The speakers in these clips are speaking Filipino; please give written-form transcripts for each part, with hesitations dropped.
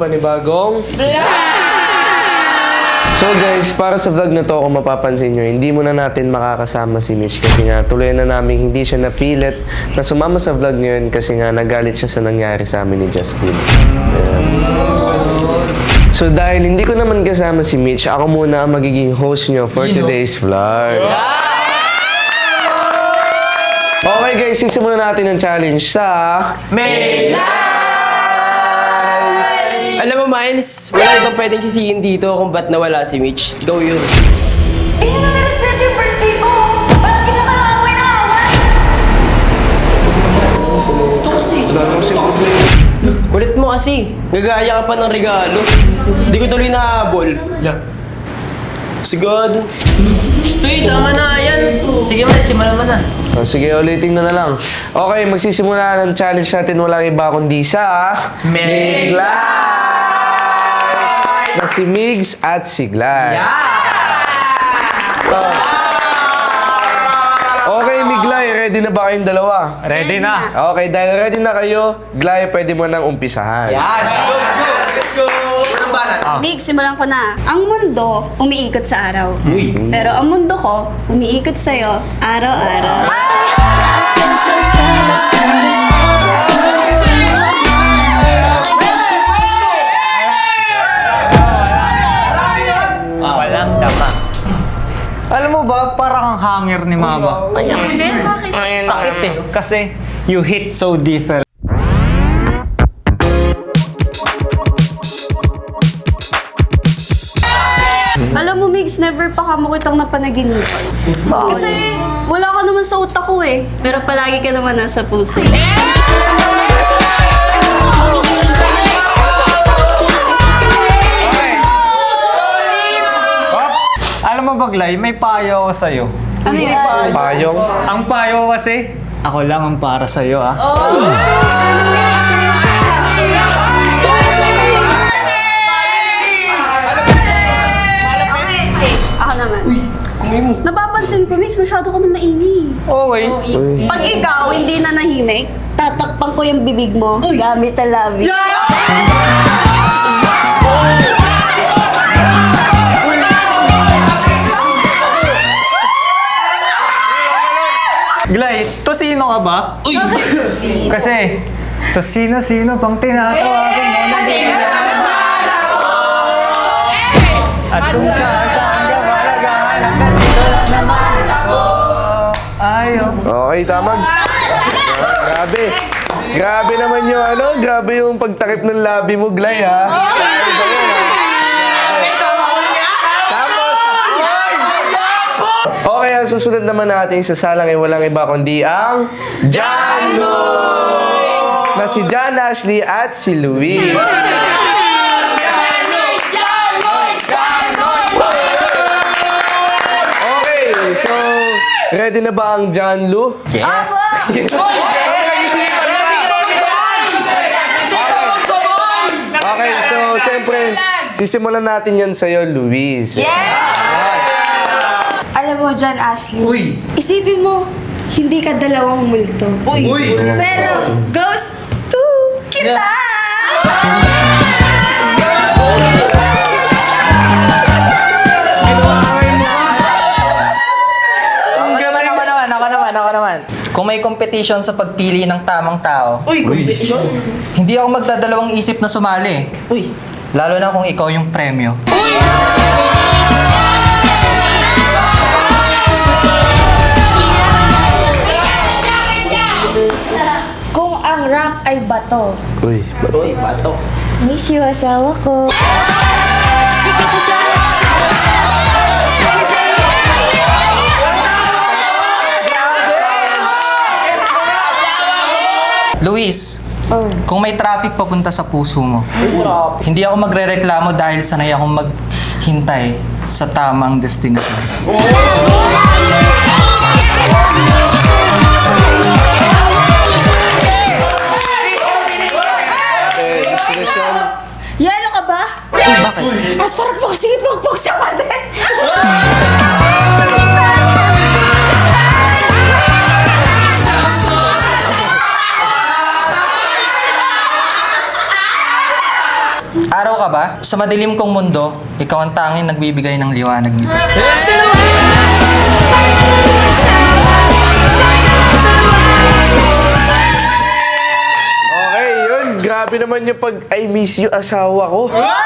panibagong So guys, para sa vlog na to, kung mapapansin nyo, hindi muna natin makakasama si Mich kasi nga tuloy na namin hindi siya napilit na sumama sa vlog na yun kasi nga nagalit siya sa nangyari sa amin ni Justin. So dahil hindi ko naman kasama si Mich, ako muna ang magiging host nyo for today's vlog. Okay guys, sisimulan natin ang challenge sa May Alam mo, Miles, wala ibang pwedeng sisihin dito kung ba't nawala si Mich. Go yun. Eh, hindi na na-respect yung birthday ko! Ba't di naman away na away? Ito kasi. Kulit mo kasi. Gagaya ka pa ng regalo. Di ko tuloy nahabol. Sigod. Stoy, tama na yan. Sige, Miles, simulan mo na. Sige, ulitin na lang. Okay, magsisimula ng challenge natin. Walang iba kundi sa Migla! Na si Migs at si Glay. Okay, Miglay, ready na ba kayong dalawa? Ready na. Okay, dahil ready na kayo, Glay, pwede mo nang umpisahan. Let's go! Big, simulan ko na. Ang mundo, umiikot sa araw. Pero ang mundo ko, umiikot sa'yo, araw-araw. Walang dama. Alam mo ba, parang ang hangir ni Mama. Hindi, bakit? Sakit eh. Kasi you hit so different. Alam mo, Migs, never pa ka makitang napanaginipan. Kasi wala ka naman sa utak ko eh. Pero palagi ka naman nasa puso. Alam mo ba, Glay, may payo ako sa'yo. Ano yan? Payong. Ang payo kasi, ako lang ang para sa'yo, ah. Okay, ako naman. Napapansin ko, Migs, masyado ka na maingay. Okay. Pag ikaw hindi na nahimik, tatakpan ko yung bibig mo gamit ang labi. Glay, tosino ka ba? Uy! Kasi, tosino-sino pang tinatawagan mo na at kung saan ka malagahan, nandito lang naman ako. Ayaw. Okay, tamag. Grabe. Grabe naman yung grabe yung pagtakip ng labi mo, Glay, ha? Okay, ang susunod naman natin sa salang ay walang iba kundi ang Janlo! Na si John, Ashley at si Louie. Okay, so ready na ba ang Janlo? Yes. Okay, so siyempre, sisimulan natin yan sa'yo, Luis. Alam mo dyan, Ashley, isipin mo, hindi ka dalawang multo. Pero, goes to kita! Ako naman. Kung may competition sa pagpili ng tamang tao, hindi ako magdadalawang isip na sumali. Lalo na kung ikaw yung premyo. Kung ang rank ay bato, Bato. miss you asawa ko. Luis, kung may traffic papunta sa puso mo, hindi ako magrereklamo dahil sanay akong maghintay sa tamang destinasyon. Destination. Yelo ka ba? Bakit? Ang sarap mo kasi ipagpag sa pader. ka ba? Sa madilim kong mundo, ikaw ang tanging nagbibigay ng liwanag nito. Okay, yun. Grabe naman yung pag I miss you asawa ko. Grabe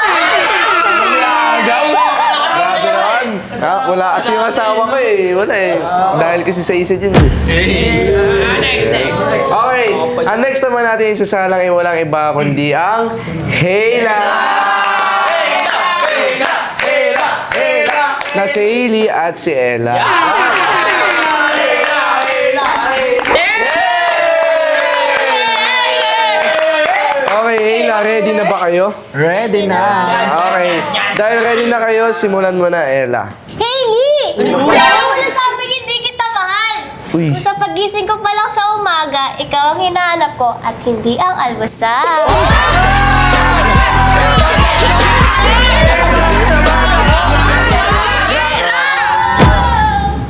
naman. Wala kasi yung asawa ko eh. Wala eh. Dahil kasi sa isa dyan eh. Okay, ang next naman natin yung sasalang ay walang iba kundi ang Hela! Na si Hailey at si Ella. Okay, Hela, ready na ba kayo? Ready na. Okay, dahil ready na kayo, simulan mo na, Ella. Hailey! Ayaw mo na sabing hindi kita mahal. Uy. Sa pagising ko pa lang sa umaga, ikaw ang hinahanap ko at hindi ang almusal.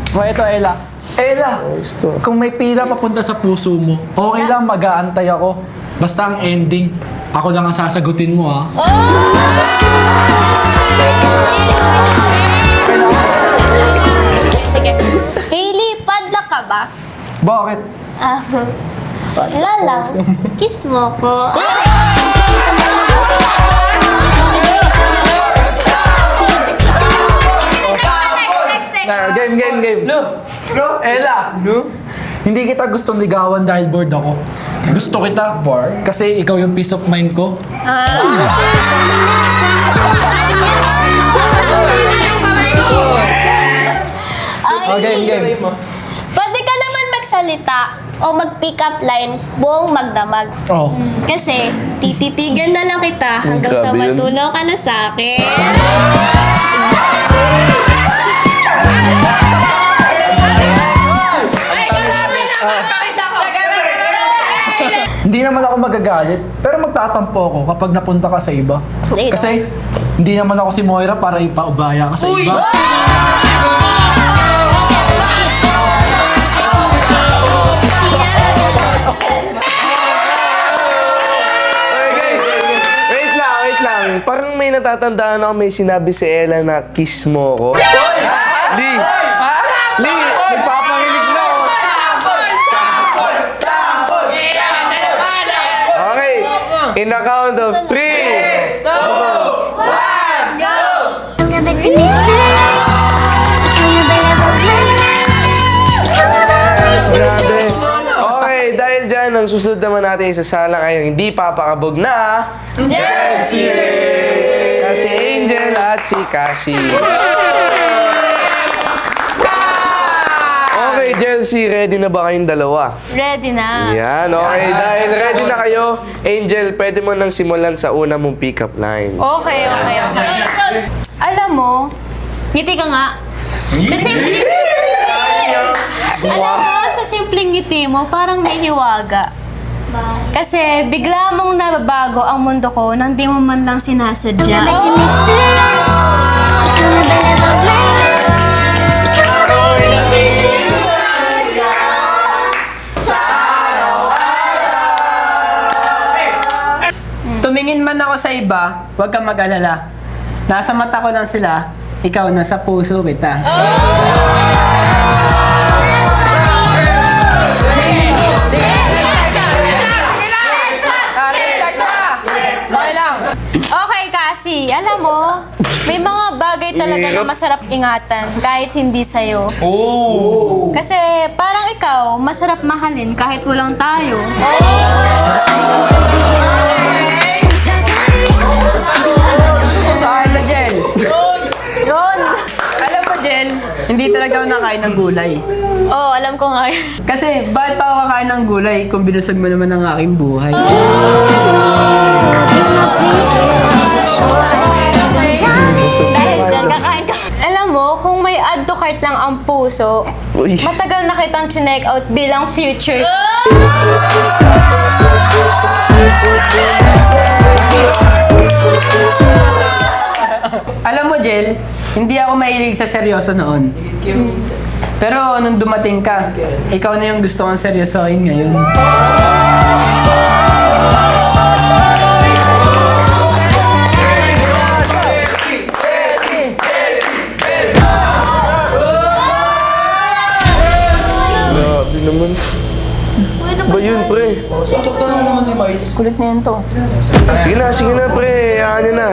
O eto, Ella. Ella, kung may pila papunta sa puso mo, okay lang, mag-aantay ako. Basta ang ending, ako lang ang sasagutin mo, ha? Sige. Hailey, padlock ka ba? Bakit? Wala lang. Kiss mo ko. Game. Ella, hindi kita gustong ligawan dahil bored ako. Gusto kita kasi ikaw yung peace of mind ko. Game. Pwede ka naman magsalita o mag-pick up line buong magdamag. Oh. Kasi tititigan na lang kita hanggang sa Grabe yun. matulong ka na sa akin. Hindi naman ako magagalit, pero magtatampo ako kapag napunta ka sa iba. Ayun. Kasi hindi naman ako si Moira para ipaubaya ka sa iba. Okay guys, wait lang. Parang may natatandaan ako, may sinabi si Ella na kiss mo ko. Lee, nagpapanginig na ako. Okay, in the count of 3. Grabe. Okay, dahil dyan, ang susunod naman natin isasalang ay yung hindi papakabog na Jersey! si Angel at si Cassie. Okay, Chelsea, ready na ba kayong dalawa? Ready na. Yan, okay. Dahil ready na kayo, Angel, pwede mo nang simulan sa una mong pick-up line. Okay. Alam mo, ngiti ka nga. Alam mo, sa simpleng ngiti mo, parang may hiwaga. Kasi bigla mong nababago ang mundo ko nang di mo man lang sinasadya. Tumingin man ako sa iba, huwag kang mag-alala. Nasa mata ko lang sila, ikaw nasa puso kita. Okay, Cassie, alam mo, may mga bagay talaga na masarap ingatan kahit hindi sa'yo. Kasi parang ikaw, masarap mahalin kahit walang tayo. Ano, Jel? Ron! Alam mo, Jel, hindi talaga ako nakain ng gulay. Oo, alam ko nga yun. Kasi, bakit pa ako kakain ng gulay kung binusog mo naman ang aking buhay? Dahil dyan, kakain ka. Alam mo, kung may add to cart lang ang puso, Uy. matagal na kitang chinek out bilang future. Alam mo, Jel, hindi ako mahilig sa seryoso noon. Pero nung dumating ka, ikaw na yung gusto kong seryosohin ngayon. Ba yun, pre? Kulit na yun to. Sige na, pre. Hayaan nyo na.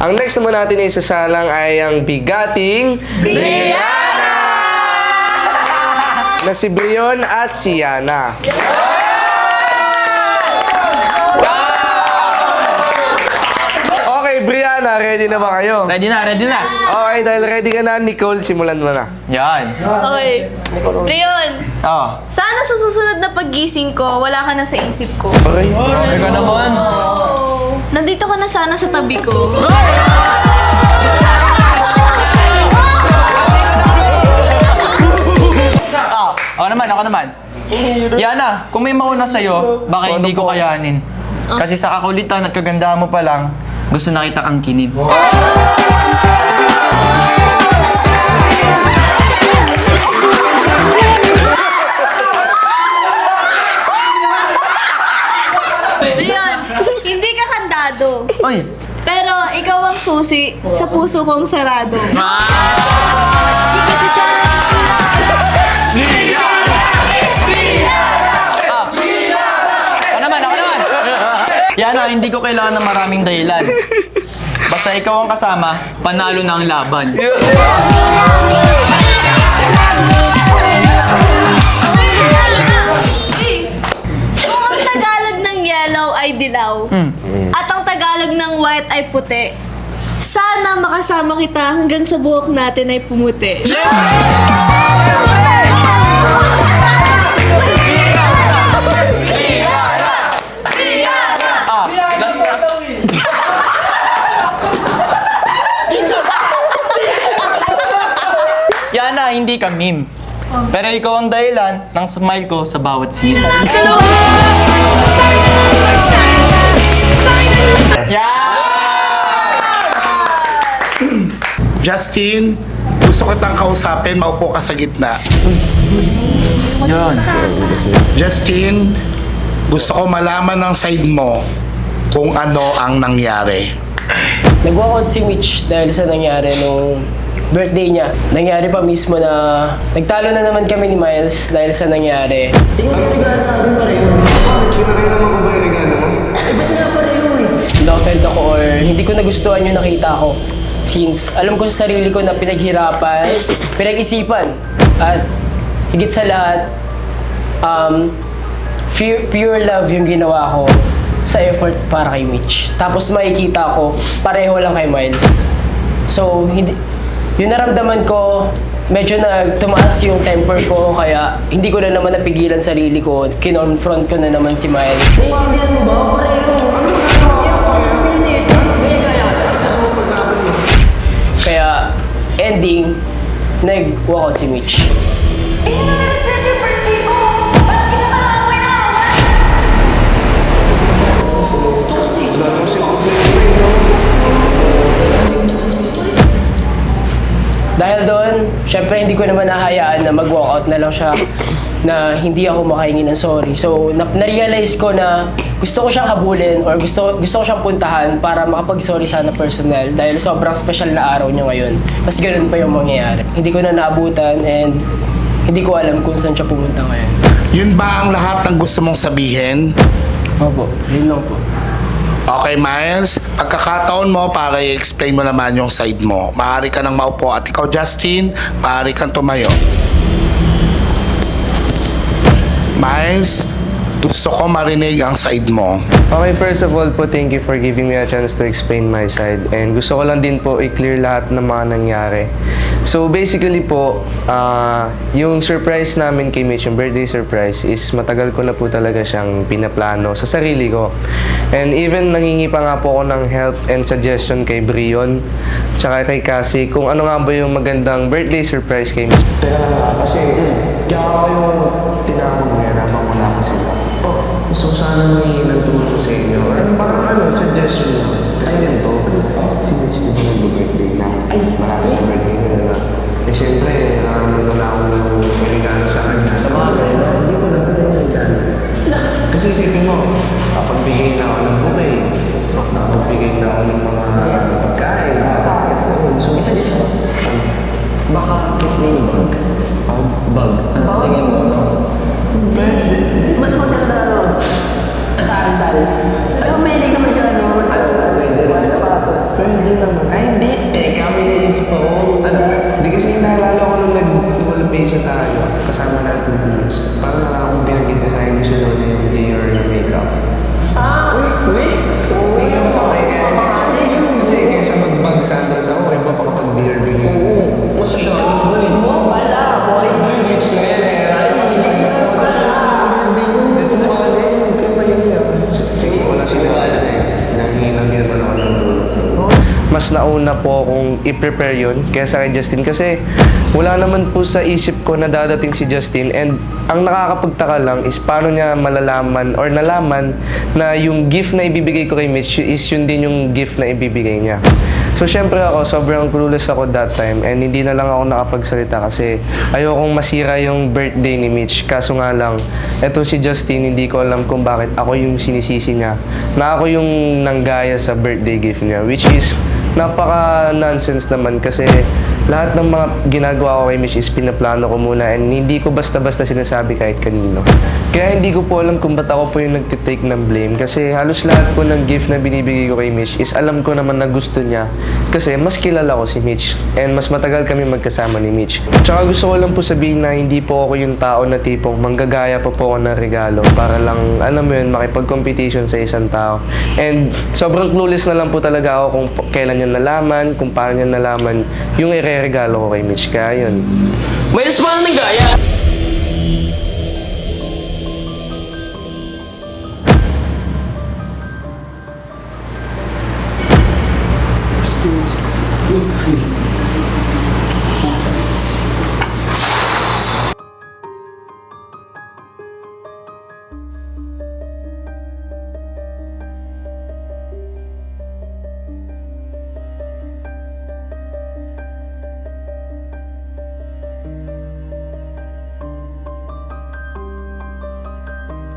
Ang next naman natin na isasalang ay ang bigating Brianna! Na si Brion at si Yana. Okay, Brianna, ready na ba kayo? Ready na, ready na. Okay, dahil ready ka na, Nicole, simulan mo na. Yan. Okay. Leon, Oh. sana sa susunod na paggising ko, wala ka na sa isip ko. Okay. Okay ka naman. Nandito ka na sana sa tabi ko. Ako naman. Yana, kung may mauna sa'yo, baka hindi ko kayanin. Kasi sa kakulitan at kagandahan mo pa lang, gusto na kita angkinin. Leon, hindi ka kandado. Oy! Pero ikaw ang susi sa puso kong sarado. Ako naman! Yana, hindi ko kailangan ng maraming dahilan. Basta ikaw ang kasama, panalo na ang laban. Kung ang Tagalog ng yellow ay dilaw, at ang Tagalog ng white ay puti, sana makasama kita hanggang sa buhok natin ay pumuti. Last na. Yana, hindi ka meme. Pero ikaw ang dahilan ng smile ko sa bawat scene. Justin, gusto kitang kausapin, maupo ka sa gitna. Yan. Justin, gusto ko malaman ng side mo kung ano ang nangyari. Nag-walkout si Mich dahil sa nangyari nung birthday niya. Nangyari pa mismo na nagtalo na naman kami ni Miles dahil sa nangyari. Tingnan mo regalo natin pareho. Kinakailangan ko ba yung regalo mo? Ba't nga pareho eh? Na-offend ako or hindi ko nagustuhan yung nakita ko. Since alam ko sa sarili ko na pinaghirapan, pinag-isipan, at higit sa lahat, pure love yung ginawa ko sa effort para kay Mich. Tapos makikita ko, pareho lang kay Miles. So, yung naramdaman ko, medyo tumaas yung temper ko, kaya hindi ko na naman napigilan sarili ko. Kinonfront ko na naman si Miles. Naiintindihan mo ba? Pareho. Kaya, ending, nag-walkout si Mich. Dahil doon, syempre hindi ko naman nahayaan na mag-walkout na lang siya na hindi ako makahingi ng sorry. So, na-realize ko na gusto ko siyang habulin or gusto ko siyang puntahan para makapag-sorry sana personal dahil sobrang special na araw niya ngayon. Tapos ganun pa yung mangyayari. Hindi ko na naabutan and hindi ko alam kung saan siya pumunta ngayon. Yun ba ang lahat ng gusto mong sabihin? Opo, yun lang po. Okay, Miles, pagkakataon mo para i-explain mo naman yung side mo. Maaari ka nang maupo at ikaw, Justin, maaari kang tumayo. Miles, gusto ko marinig ang side mo. Okay, first of all po, thank you for giving me a chance to explain my side. And gusto ko lang din po i-clear lahat ng mga nangyari. So basically po, yung surprise namin kay Mich, yung birthday surprise, is matagal ko na po talaga siyang pinaplano sa sarili ko. And even nangingi pa nga po ako ng help and suggestion kay Brion, tsaka kay Cassie, kung ano nga ba yung magandang birthday surprise kay Mich. Kasi kaya ako yung tinawag niya, habang wala ko sila. Gusto ko sana may nagtulong sa inyo. Parang suggestion mo. Kasi ganito, si Mich di ba nag-birthday na? Ay, marami na birthday na diba? Eh syempre, nung na ako ng regalo sa kanya. Sa bagay, hindi ko na pala yung regalo. Kasi isipin mo, kapagbigay na ako ng bouquet, nakapagbigay na ako ng mga pagkain, so isa din siya. Baka nickname bag. Bag. Tingin mo, no? Mas maganda Dior na makeup. Hindi ko masakay kaya. Kasi kaysa mag-bag sandals ako, kaya mapakapag-Dior bigay. Gusto siya. Mo pala. Mitch na yan eh. Dito sa mga sige, wala sila nangihinang din naman ako ng tulong. Mas nauna po akong i-prepare yun kaysa kay Justin kasi wala naman po sa isip ko na dadating si Justin, and ang nakakapagtaka lang is paano niya malalaman or nalaman na yung gift na ibibigay ko kay Mitch is yun din yung gift na ibibigay niya. So syempre ako, sobrang clueless ako that time, and hindi na lang ako nakapagsalita kasi ayokong masira yung birthday ni Mitch. Kaso nga lang, eto si Justin, hindi ko alam kung bakit ako yung sinisisi niya na ako yung nanggaya sa birthday gift niya, which is napaka-nonsense naman kasi lahat ng mga ginagawa ko kay Mich is pinaplano ko muna, and hindi ko basta-basta sinasabi kahit kanino. Kaya hindi ko po alam kung ba't ako po yung nagtitake ng blame kasi halos lahat po ng gift na binibigay ko kay Mich is alam ko naman na gusto niya kasi mas kilala ko si Mitch and mas matagal kami magkasama ni Mitch. Tsaka gusto ko lang po sabihin na hindi po ako yung tao na tipong manggagaya pa po ako ng regalo para lang, alam mo yun, makipag-competition sa isang tao. And sobrang clueless na lang po talaga ako kung kailan niya nalaman, kung paano niya nalaman yung regalo ko kay Mitch. Kaya yun. May mas parang nagaya.